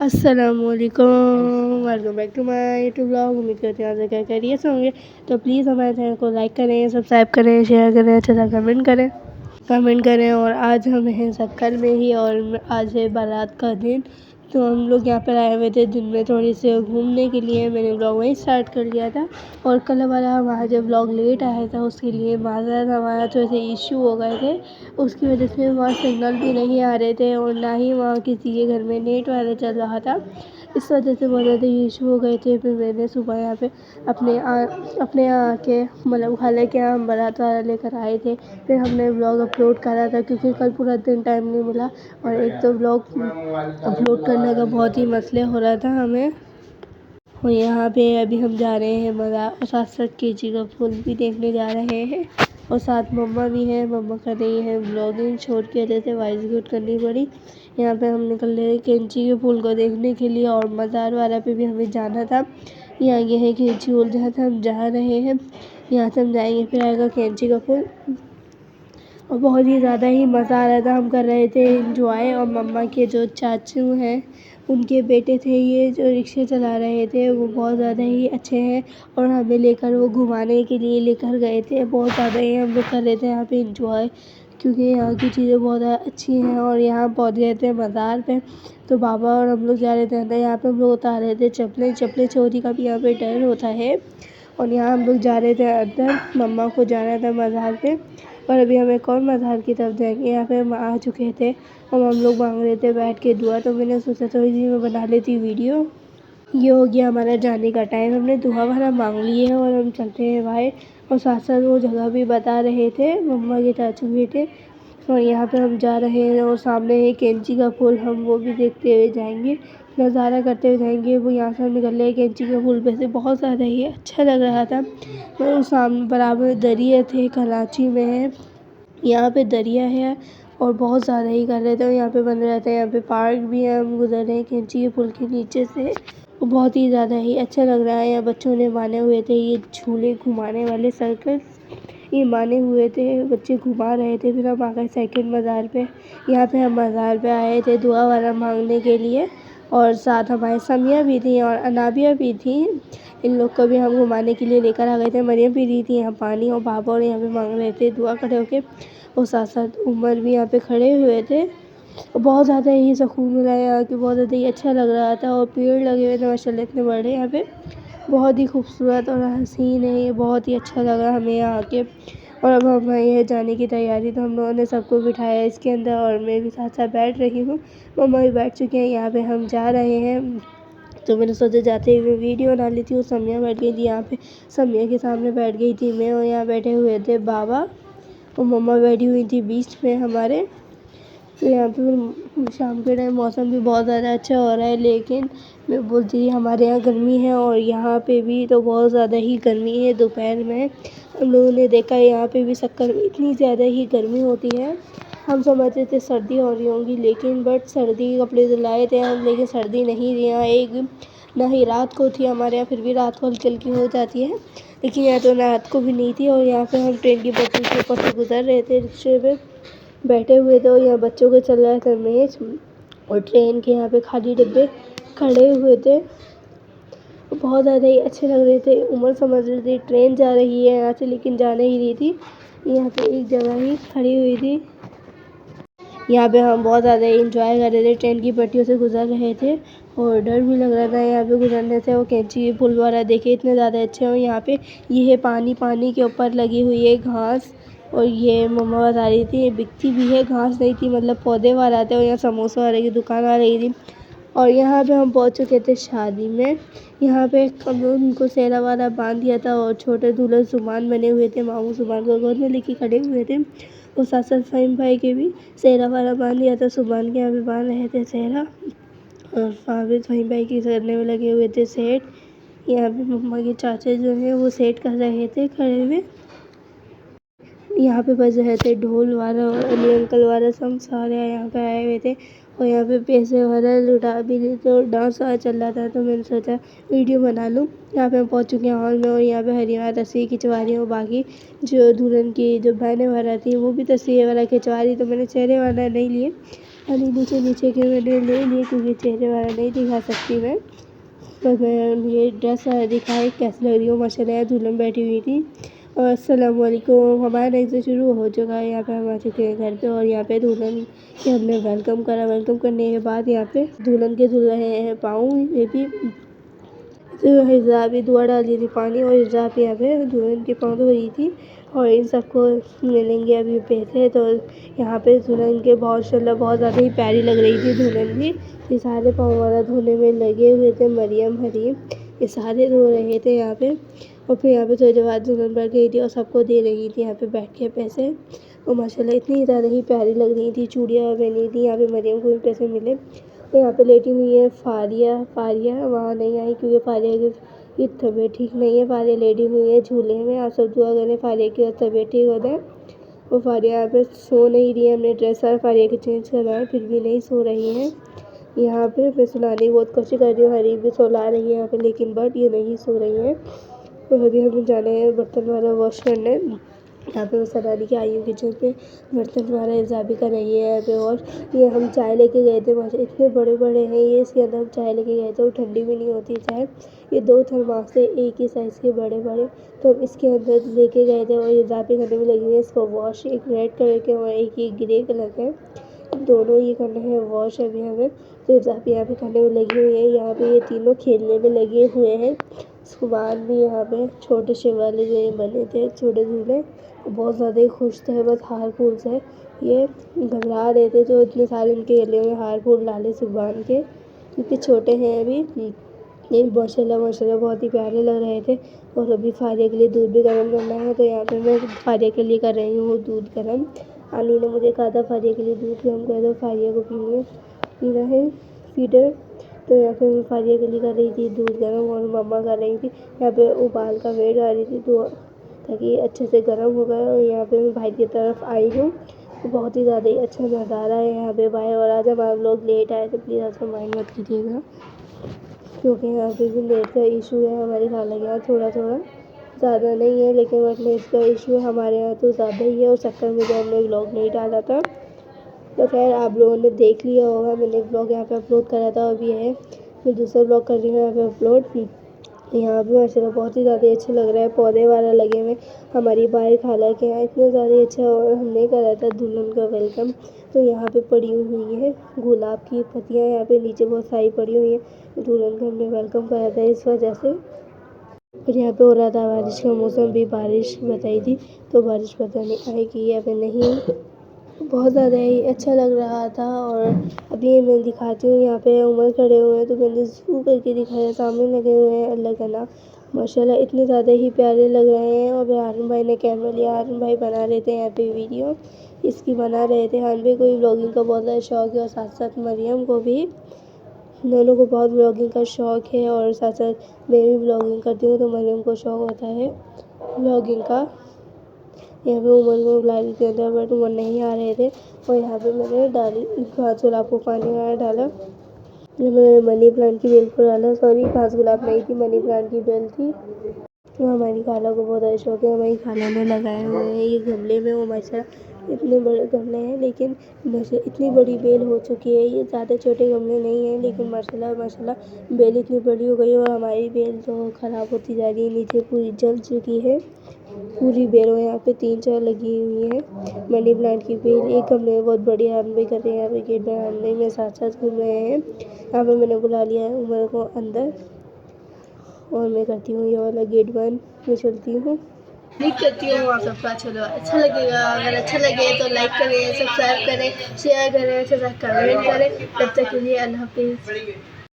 अस्सलामुअलैकुम, welcome back to my YouTube blog. उम्मीद करते हैं आप क्या खैरियत से होंगे। तो प्लीज़ हमारे चैनल को लाइक करें, सब्सक्राइब करें, शेयर करें, अच्छा सा कमेंट करें। और आज हम हैं सक्कर में ही और आज है बारात का दिन। तो हम लोग यहाँ पर आए हुए थे दिन में थोड़ी से घूमने के लिए। मैंने ब्लॉग वहीं स्टार्ट कर लिया था और कल वाला हमारा जब ब्लॉग लेट आया था उसके लिए माजरत, हमारा थोड़े से इशू हो गए थे। उसकी वजह से वहाँ सिग्नल भी नहीं आ रहे थे और ना ही वहाँ किसी के घर में नेट वाला चल रहा था। इस वजह से बहुत ज़्यादा इशू हो गए थे। फिर मैंने सुबह यहाँ पे अपने यहाँ आके मतलब खाले के यहाँ हम बारात वाला लेकर आए थे। फिर हमने ब्लॉग अपलोड करा था क्योंकि कल पूरा दिन टाइम नहीं मिला और एक तो ब्लॉग अपलोड करने का बहुत ही मसले हो रहा था हमें। और यहाँ पे अभी हम जा रहे हैं और 7-7 केजी का फूल भी देखने जा रहे हैं और साथ मम्मा भी है। मम्मा कर रही है ब्लॉगिंग, छोट की वजह से वॉइस शूट करनी पड़ी। यहाँ पे हम निकल रहे हैं कैंची के फूल को देखने के लिए और मज़ार वाला पे भी हमें जाना था। यहाँ ये है कैंची फूल, जहाँ से हम जा रहे हैं यहाँ से हम जाएंगे फिर आएगा कैंची का फूल। और बहुत ही ज़्यादा ही मज़ा आ रहा था, हम कर रहे थे एंजॉय। और मम्मा के जो चाचू हैं उनके बेटे थे ये जो रिक्शे चला रहे थे, वो बहुत ज़्यादा ही अच्छे हैं और हमें लेकर वो घुमाने के लिए लेकर गए थे। बहुत ज़्यादा ही हम लोग कर रहे थे यहाँ पे एंजॉय क्योंकि यहाँ की चीज़ें बहुत अच्छी हैं। और यहाँ पहुँच गए थे मज़ार पे तो बाबा और हम लोग जा रहे थे अंदर। यहाँ पे हम लोग उतार रहे थे चप्पलें चोरी का भी यहाँ पे डर होता है। और यहाँ हम लोग जा रहे थे अंदर, मम्मा को जाना था मज़ार पे और अभी हम एक और मज़ार की तरफ जाएंगे। यहाँ पे हम आ चुके थे और हम लोग मांग रहे थे बैठ के दुआ, तो मैंने सोचा थोड़ी सी मैं बना लेती वीडियो। ये हो गया हमारा जाने का टाइम, हमने दुआ वगैरह मांग ली है और हम चलते हैं बाहर। और साथ साथ वो जगह भी बता रहे थे मम्मा के चाचू बेटे। और यहाँ पे हम जा रहे हैं और सामने है कैंची का फूल, हम वो भी देखते हुए जाएंगे, नज़ारा करते हुए जाएंगे। वो यहाँ से हम निकल रहे हैं कैंची के फूल पे से, बहुत ज़्यादा ही अच्छा लग रहा था। तो सामने बराबर दरिया थे, कराची में है यहाँ पे दरिया है और बहुत ज़्यादा ही कर रहे थे। और यहाँ पे बन रहा था, यहाँ पे पार्क भी है। हम गुजर रहे हैं कैंची के पुल के नीचे से, वो बहुत ही ज़्यादा ही अच्छा लग रहा है। यहाँ बच्चों ने माने हुए थे ये झूले घुमाने वाले सर्कस, ये माने हुए थे, बच्चे घुमा रहे थे। फिर हम आ गए सेकंड मज़ार पे। यहाँ पे हम मज़ार पे आए थे दुआ वाला मांगने के लिए और साथ हमारे समिया भी थी और अनाबिया भी थी। इन लोग को भी हम घुमाने के लिए लेकर आ गए थे। मरियम पी रही थी यहाँ पानी और बाबा और यहाँ पे मांग रहे थे दुआ खड़े होके और साथ साथ उमर भी यहाँ पे खड़े हुए थे। और बहुत ज़्यादा ही सुकून मिला यहाँ कि बहुत ज़्यादा ही अच्छा लग रहा था। और पेड़ लगे हुए थे माशाल्लाह इतने बड़े यहाँ पे, बहुत ही खूबसूरत और हसीन है ये, बहुत ही अच्छा लगा हमें यहाँ आके। और अब हम ये जाने की तैयारी, तो हम लोगों ने सबको बिठाया इसके अंदर और मैं भी साथ साथ बैठ रही हूँ। मम्मा भी बैठ चुके हैं, यहाँ पे हम जा रहे हैं। तो मैंने सोचा जाते हुए वीडियो बना लेती हूँ। समिया बैठ गई थी यहाँ पे, समिया के सामने बैठ गई थी मैं और यहाँ बैठे हुए थे बाबा और मम्मा बैठी हुई थी बीच में हमारे। तो यहाँ पे शाम के टाइम मौसम भी बहुत ज़्यादा अच्छा हो रहा है, लेकिन मैं बोलती थी हमारे यहाँ गर्मी है और यहाँ पे भी तो बहुत ज़्यादा ही गर्मी है। दोपहर में हम लोगों ने देखा यहाँ पे भी सक्कर में इतनी ज़्यादा ही गर्मी होती है। हम समझते थे सर्दी हो रही होंगी, लेकिन बट सर्दी के कपड़े तो लाए थे हम, लेकिन सर्दी नहीं थी यहाँ एक ना ही रात को थी हमारे यहाँ। फिर भी रात को हल्की हल्की हो जाती है, लेकिन यहाँ तो रात को भी नहीं थी। और यहाँ पे हम ट्रेन की पटरी के ऊपर से गुजर रहे थे, रिक्शे पे बैठे हुए थे और यहाँ बच्चों को चल रहा था मैच और ट्रेन के यहाँ पे खाली डिब्बे खड़े हुए थे, बहुत ज़्यादा ही अच्छे लग रहे थे। उमर समझ रही थी ट्रेन जा रही है यहाँ से, लेकिन जा नहीं रही थी, यहाँ पे एक जगह ही खड़ी हुई थी। यहाँ पे हम बहुत ज़्यादा इंजॉय कर रहे थे, ट्रेन की पटरियों से गुजर रहे थे और डर भी लग रहा था यहाँ पे गुजरने से। वो कैंची पुल वाला देखे इतने ज़्यादा अच्छे हैं। और यहाँ पे ये है पानी के ऊपर लगी हुई है घास, और ये मम्मा बता रही थी ये बिकती भी है, घास नहीं थी मतलब पौधे वाला थे। और यहाँ समोसा वाले की दुकान आ रही थी। और यहाँ पे हम पहुँच चुके थे शादी में। यहाँ पे हम लोग उनको सेहरा वाला बांध दिया था और छोटे दूल्हे सुमान बने हुए थे, मामू सुमान को गोद में लेके खड़े हुए थे। और साथ साथ फ़हीम भाई के भी सेहरा वाला बांध दिया था, सुमान के यहाँ पे बांध रहे थे सेहरा और फ़हीम भाई के करने में लगे हुए थे सेट। यहाँ पे मम्मा के चाचा जो हैं वो सेट कर रहे थे खड़े हुए। यहाँ पे बज रहे थे ढोल वाला और अली अंकल वाला, सब सारे यहाँ पे आए हुए थे। और यहाँ पे पैसे वाला लुटा भी रहे थे और डांस वाला चल रहा था, तो मैंने सोचा वीडियो बना लूँ। यहाँ पे हम पहुँच चुके हैं हॉल में और यहाँ पे हरियाणा तस्वीर खिंचवा रही हूँ। बाकी जो दुल्हन की जो बहनें वाला थी वो भी तस्वीर वाला खिंचवा रही, तो मैंने चेहरे वाला नहीं लिए, अभी नीचे नीचे के मैंने ले लिए क्योंकि चेहरे वाला नहीं दिखा सकती मैं। तो मैं ये ड्रेस दिखाई कैसी लग रही हो। माशाल्लाह दुल्हन बैठी हुई थी। और अस्सलाम वालेकुम। हमारा लेक्चर शुरू हो चुका है। यहाँ पे हम आ चुके हैं घर पे और यहाँ पे दुल्हन के हमने वेलकम करा। वेलकम करने के बाद यहाँ पे दुल्हन के धुल रहे हैं पाँव। ये भी हिजाबी दुआ डाल दी थी पानी और हिजाब यहाँ पे दुल्हन के पाँव धो रही थी। और इन सबको मिलेंगे अभी पैसे। तो यहाँ पे दुल्हन के माशाल्लाह बहुत ज़्यादा ही प्यारी लग रही थी दुल्हन भी। ये सारे पाँव वाला धोने में लगे हुए थे। मरियम हरीम ये सारे धो रहे थे यहाँ पे। और फिर यहाँ पे थोड़ी देर बाद दुल्हन बैठ गई थी और सबको दे रही थी यहाँ पे बैठ के पैसे। और माशाल्लाह इतनी ज़्यादा ही प्यारी लग रही थी। चूड़ियाँ पहनी थी। यहाँ पे मरियम को भी पैसे मिले। तो यहाँ पे लेटी हुई है फारिया वहाँ नहीं आई क्योंकि फारिया की तबीयत ठीक नहीं है। फारिया लेटी हुई है झूले में। आप सब दुआ करें फारिया की तबीयत ठीक हो जाए। वो फारिया यहाँ पे सो नहीं रही है। हमने ड्रेस और फारिया की चेंज करवाया फिर भी नहीं सो रही है। यहाँ पे मैं सुलाने की बहुत कोशिश कर रही हूँ। हरी भी सुला रही है यहाँ पे लेकिन बट ये नहीं सो रही है। तो अभी हम जाने हैं बर्तन वाला वॉश करने। यहाँ पे सरानी की आई हूँ किचन पे बर्तन वाला हिजाबी कर रही है यहाँ पे। और ये हम चाय लेके गए थे वहाँ से इतने बड़े बड़े हैं ये। इसके अंदर हम चाय लेके गए थे वो ठंडी भी नहीं होती चाय। ये 2 थर्मास थे एक ही साइज़ के बड़े बड़े। तो हम इसके अंदर लेके गए थे और हिजाबी करने में लगी हुई है। इसको वॉश एक रेड कलर के और एक ही ग्रे कलर के दोनों ये करने हैं वॉश अभी हमें। तो हिजाबी यहाँ पे करने में लगी हुई है। यहाँ पे ये तीनों खेलने में लगे हुए हैं। सुभान भी यहाँ पे छोटे से वाले जो ये बने थे छोटे झूले बहुत ज़्यादा ही खुश थे। बस हार फूल से ये घबरा रहे थे जो इतने सारे इनके गले में हार फूल डाले सुभान के क्योंकि छोटे हैं अभी। ये माशाल्लाह माशाल्लाह बहुत ही प्यारे लग रहे थे। और अभी फारिया के लिए दूध भी गर्म करना है। तो यहाँ पे मैं फारिया के लिए कर रही हूँ दूध गर्म। अली ने मुझे कहा था फारिया के लिए दूध गर्म कर दो फारिया को पीना है फीडर। तो यहाँ पे मैं फारिया के लिए कर रही थी दूध गर्म और मम्मा कर रही थी यहाँ पे उबाल का वेट आ रही थी तो ताकि अच्छे से गर्म हो गया। और यहाँ पे मैं भाई की तरफ आई हूँ। तो बहुत ही ज़्यादा ही अच्छा नज़ारा है यहाँ पे भाई। और आज हम आप लोग लेट आए तो प्लीज़ आपको माइंड मत कीजिएगा क्योंकि यहाँ पे भी नेट का इशू है हमारे खाने के यहाँ थोड़ा ज़्यादा नहीं है लेकिन बट नेट का इशू हमारे यहाँ तो ज़्यादा ही है। और चक्कर में जो हमने व्लॉग नहीं डाला था तो खैर आप लोगों ने देख लिया होगा। मैंने व्लॉग यहाँ पे अपलोड करा था अभी है मैं दूसरा व्लॉग कर रही हूँ यहाँ पे अपलोड। यहाँ पे माशाल्लाह बहुत ही ज़्यादा अच्छा लग रहा है। पौधे वाला लगे हुए हमारी बाहर खाला के यहाँ इतने ज़्यादा अच्छा। और हमने करा था दुल्हन का वेलकम। तो यहाँ पे पड़ी हुई है गुलाब की पत्तियाँ यहाँ पे नीचे बहुत सारी पड़ी हुई हैं। दुल्हन का हमने वेलकम करा था इस वजह से। फिर यहाँ पे हो रहा था बारिश का मौसम भी बारिश बताई थी तो बारिश पता नहीं आएगी या फिर नहीं। बहुत ज़्यादा ही अच्छा लग रहा था। और अभी मैं दिखाती हूँ यहाँ पे उमर खड़े हुए हैं तो मैंने ज़ूम करके दिखाया सामने लगे हुए हैं अल्लाह का नाम माशाल्लाह इतने ज़्यादा ही प्यारे लग रहे हैं। और हारून भाई ने कैमरा लिया। हारून भाई बना रहे थे यहाँ पे वीडियो इसकी बना रहे थे। हारून भाई को भी ब्लॉगिंग का बहुत ज़्यादा शौक है और साथ साथ मरियम को भी दोनों को बहुत ब्लॉगिंग का शौक़ है। और साथ साथ मैं भी ब्लॉगिंग करती हूँ तो मरियम को शौक़ होता है ब्लॉगिंग का। यहाँ पे उमर को बुला रही थी अंदर बट उमर नहीं आ रहे थे। और यहाँ पे मैंने डाली घास गुलाब को पानी आया डाला। मैंने मनी प्लांट की बेल को डाला सॉरी घास गुलाब नहीं थी मनी प्लांट की बेल थी। तो हमारी खाला को बहुत अच्छा शौक है। हमारी खाला ने लगाए हुए हैं ये गमले में। वो माशाल्लाह इतने बड़े गमले हैं लेकिन इतनी बड़ी बेल हो चुकी है। ये ज़्यादा छोटे गमले नहीं हैं लेकिन माशाल्लाह बेल इतनी बड़ी हो गई। और हमारी बेल तो ख़राब होती जा रही है नीचे पूरी जल चुकी है पूरी बेल। और यहाँ पे 3-4 लगी हुई है मनी प्लांट की बेल। एक गमले में बहुत बड़ी हम भी कर रहे हैं यहाँ पे गेट बनाने में साथ घूम रहे हैं। यहाँ पे मैंने बुला लिया है उमर को अंदर और मैं करती हूँ ये वाला गेट बंद। मैं चलती हूँ उम्मीद करती हूँ आप सबका अच्छा लगेगा। अगर अच्छा लगे तो लाइक करें सब्सक्राइब करें शेयर करें कमेंट करें। तब तक के लिए अल्लाह हाफिज़।